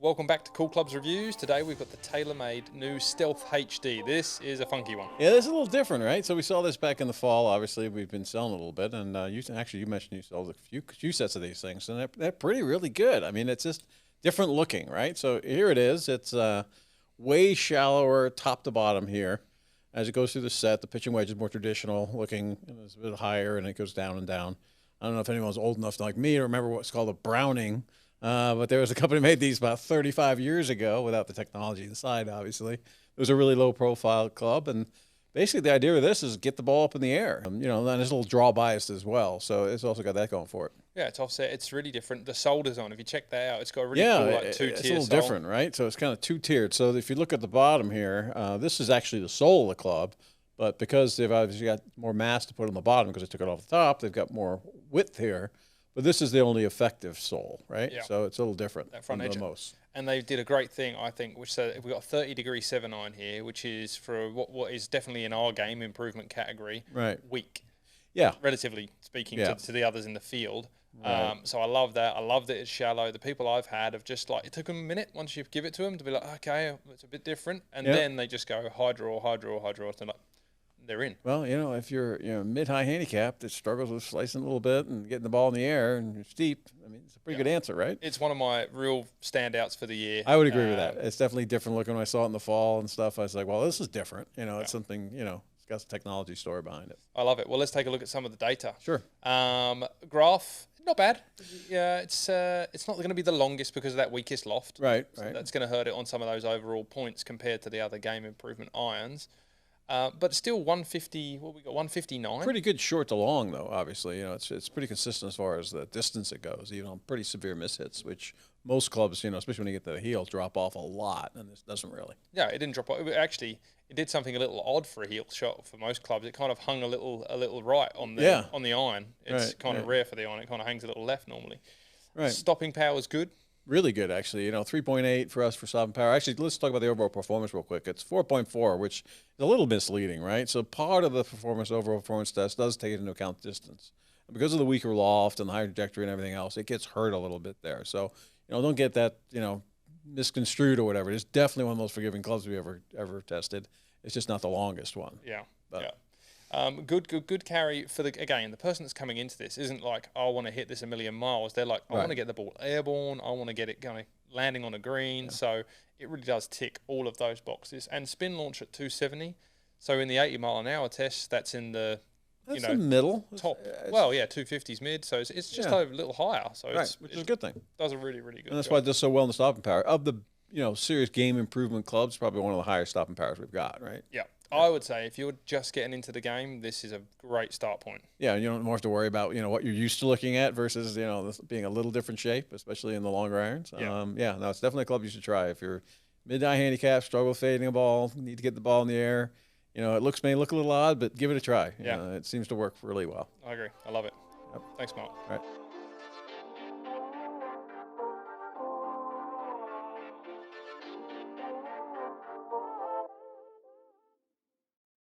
Welcome back to Cool Clubs Reviews. Today we've got the Taylormade new Stealth HD. This is a funky one. Yeah, this is a little different, right? So we saw this back in the fall. Obviously, we've been selling a little bit, and you mentioned you sold a few sets of these things, and they're really good. I mean, it's just different looking, right? So here it is. It's way shallower top to bottom here. As it goes through the set, the pitching wedge is more traditional looking, and it's a bit higher, and it goes down and down. I don't know if anyone's old enough like me to remember what's called a Browning. But there was a company that made these about 35 years ago without the technology inside, obviously. It was a really low-profile club, and basically the idea of this is get the ball up in the air. And it's a little draw biased as well, so it's also got that going for it. Yeah, it's offset. It's really different. The sole design, if you check that out, it's got a really cool two-tier it's a little sole. different, right? So it's kind of two-tiered. So if you look at the bottom here, this is actually the sole of the club, but because they've obviously got more mass to put on the bottom because they took it off the top, they've got more width here. But this is the only effective sole, right? Yeah. So it's a little different That front from edge. the most. And they did a great thing, I think, which we've got a 30-degree 7-iron here, which is for what is definitely in our game improvement category, Right. weak. Yeah. Relatively speaking to the others in the field. Right. So I love that. I love that it's shallow. The people I've had have just it took them a minute once you give it to them to be like, okay, it's a bit different. And then they just go high draw, high draw, high draw. So they're in. Well, if you're mid-high handicap that struggles with slicing a little bit and getting the ball in the air and you're steep, I mean, it's a pretty good answer, right? It's one of my real standouts for the year. I would agree with that. It's definitely different looking. When I saw it in the fall and stuff, I was like, well, this is different. It's something, it's got a technology story behind it. I love it. Well, let's take a look at some of the data. Sure. Graph, not bad. Yeah, it's not going to be the longest because of that weakest loft. Right, so right. That's going to hurt it on some of those overall points compared to the other game improvement irons. But still 150, what we got, 159? Pretty good short to long, though, obviously. It's pretty consistent as far as the distance it goes, even on pretty severe mishits, which most clubs, especially when you get to the heel, drop off a lot, and this doesn't really. Yeah, it didn't drop off. Actually, it did something a little odd for a heel shot for most clubs. It kind of hung a little right on the iron. It's kind of rare for the iron. It kind of hangs a little left normally. Right. Stopping power is good. Really good, actually. 3.8 for us for stopping power. Actually, let's talk about the overall performance real quick. It's 4.4, which is a little misleading, right? So part of the overall performance test does take into account distance. And because of the weaker loft and the higher trajectory and everything else, it gets hurt a little bit there. So, don't get that, misconstrued or whatever. It's definitely one of the most forgiving clubs we ever tested. It's just not the longest one. Yeah, but, yeah. Good carry for the person that's coming into this isn't like, I want to hit this a million miles. They're like, I want to get the ball airborne. I want to get it going, landing on a green. Yeah. So it really does tick all of those boxes. And spin launch at 270. So in the 80-mile-an-hour test, that's in the the middle top. 250's mid. So it's just over a little higher. So which is a good thing. Does a really good. And that's job. why it does so well in the stopping power of the serious game improvement clubs. Probably one of the higher stopping powers we've got, right? Yeah. I would say if you're just getting into the game, this is a great start point. Yeah, you don't have to worry about what you're used to looking at versus this being a little different shape, especially in the longer irons. Yeah. No, it's definitely a club you should try if you're mid-high handicap, struggle with fading a ball, need to get the ball in the air. It may look a little odd, but give it a try. Yeah, it seems to work really well. I agree. I love it. Yep. Thanks, Mark. All right.